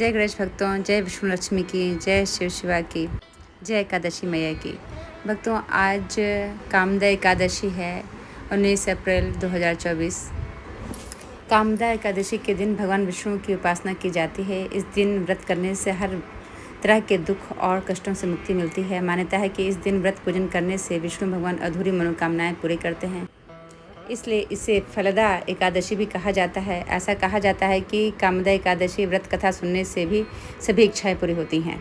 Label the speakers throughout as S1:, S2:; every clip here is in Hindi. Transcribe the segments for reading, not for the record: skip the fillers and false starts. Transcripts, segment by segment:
S1: जय गणेश भक्तों, जय विष्णु लक्ष्मी की, जय शिव शिवा की, जय एकादशी मैया की। भक्तों, आज कामदा एकादशी है 19 अप्रैल 2024। कामदा एकादशी के दिन भगवान विष्णु की उपासना की जाती है। इस दिन व्रत करने से हर तरह के दुख और कष्टों से मुक्ति मिलती है। मान्यता है कि इस दिन व्रत पूजन करने से विष्णु भगवान अधूरी मनोकामनाएं पूरी करते हैं, इसलिए इसे फलदा एकादशी भी कहा जाता है। ऐसा कहा जाता है कि कामदा एकादशी व्रत कथा सुनने से भी सभी इच्छाएं पूरी होती हैं।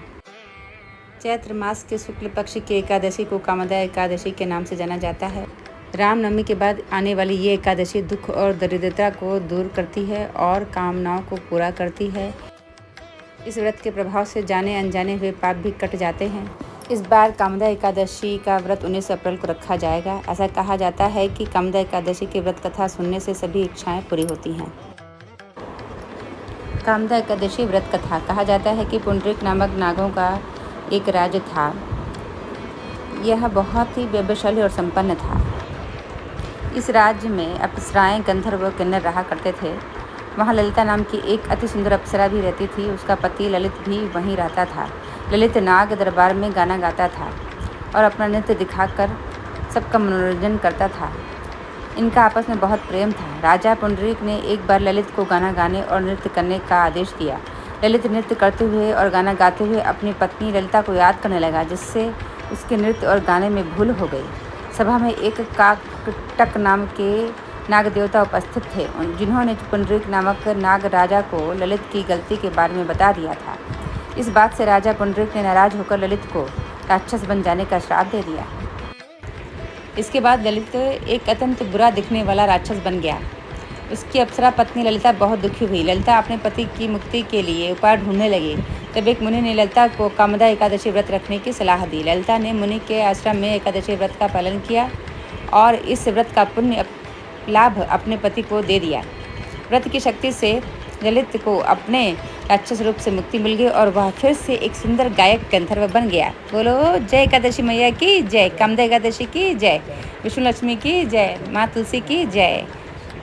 S1: चैत्र मास के शुक्ल पक्ष की एकादशी को कामदा एकादशी के नाम से जाना जाता है। रामनवमी के बाद आने वाली ये एकादशी दुख और दरिद्रता को दूर करती है और कामनाओं को पूरा करती है। इस व्रत के प्रभाव से जाने अनजाने हुए पाप भी कट जाते हैं। इस बार कामदा एकादशी का व्रत 19 अप्रैल को रखा जाएगा। ऐसा कहा जाता है कि कामदा एकादशी की व्रत कथा सुनने से सभी इच्छाएं पूरी होती हैं। कामदा एकादशी व्रत कथा। कहा जाता है कि पुंडरीक नामक नागों का एक राज्य था। यह बहुत ही वैभवशाली और संपन्न था। इस राज्य में अप्सराएं, गंधर्व व किन्नर रहा करते थे। वहाँ ललिता नाम की एक अति सुंदर अप्सरा भी रहती थी। उसका पति ललित भी वहीं रहता था। ललित नाग दरबार में गाना गाता था और अपना नृत्य दिखाकर सबका मनोरंजन करता था। इनका आपस में बहुत प्रेम था। राजा पुंडरीक ने एक बार ललित को गाना गाने और नृत्य करने का आदेश दिया। ललित नृत्य करते हुए और गाना गाते हुए अपनी पत्नी ललिता को याद करने लगा, जिससे उसके नृत्य और गाने में भूल हो गई। सभा में एक काकटक नाम के नाग देवता उपस्थित थे, जिन्होंने पुंडरीक नामक नाग राजा को ललित की गलती के बारे में बता दिया था। इस बात से राजा पुंडरीक ने नाराज होकर ललित को राक्षस बन जाने का श्राप दे दिया। इसके बाद ललित एक अत्यंत बुरा दिखने वाला राक्षस बन गया। उसकी अप्सरा पत्नी ललिता बहुत दुखी हुई। ललिता अपने पति की मुक्ति के लिए उपाय ढूंढने लगी। तब एक मुनि ने ललिता को कामदा एकादशी व्रत रखने की सलाह दी। ललिता ने मुनि के आश्रम में एकादशी व्रत का पालन किया और इस व्रत का पुण्य लाभ अपने पति को दे दिया। व्रत की शक्ति से ललित को अपने राक्षस रूप से मुक्ति मिल गई और वह फिर से एक सुंदर गायक गंधर्व बन गया। बोलो जय एकादशी मैया की जय, कामदा एकादशी की जय, विष्णु लक्ष्मी की जय, माँ तुलसी की जय,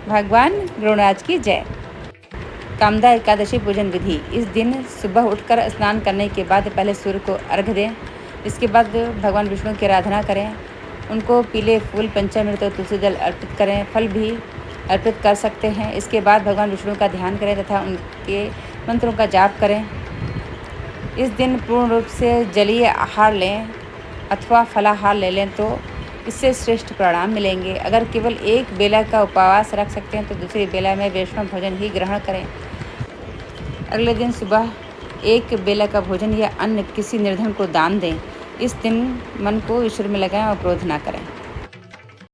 S1: भगवान गरुड़राज की जय। कामदा एकादशी पूजन विधि। इस दिन सुबह उठकर स्नान करने के बाद पहले सूर्य को अर्घ्य दें। इसके बाद भगवान विष्णु की आराधना करें। उनको पीले फूल, पंचामृत और तुलसी जल अर्पित करें। फल भी अर्पित कर सकते हैं। इसके बाद भगवान विष्णु का ध्यान करें तथा उनके मंत्रों का जाप करें। इस दिन पूर्ण रूप से जलीय आहार लें अथवा फलाहार ले लें तो इससे श्रेष्ठ परिणाम मिलेंगे। अगर केवल एक बेला का उपवास रख सकते हैं तो दूसरी बेला में वैष्णव भोजन ही ग्रहण करें। अगले दिन सुबह एक बेला का भोजन या अन्य किसी निर्धन को दान दें। इस दिन मन को ईश्वर में लगाएं और क्रोध ना करें।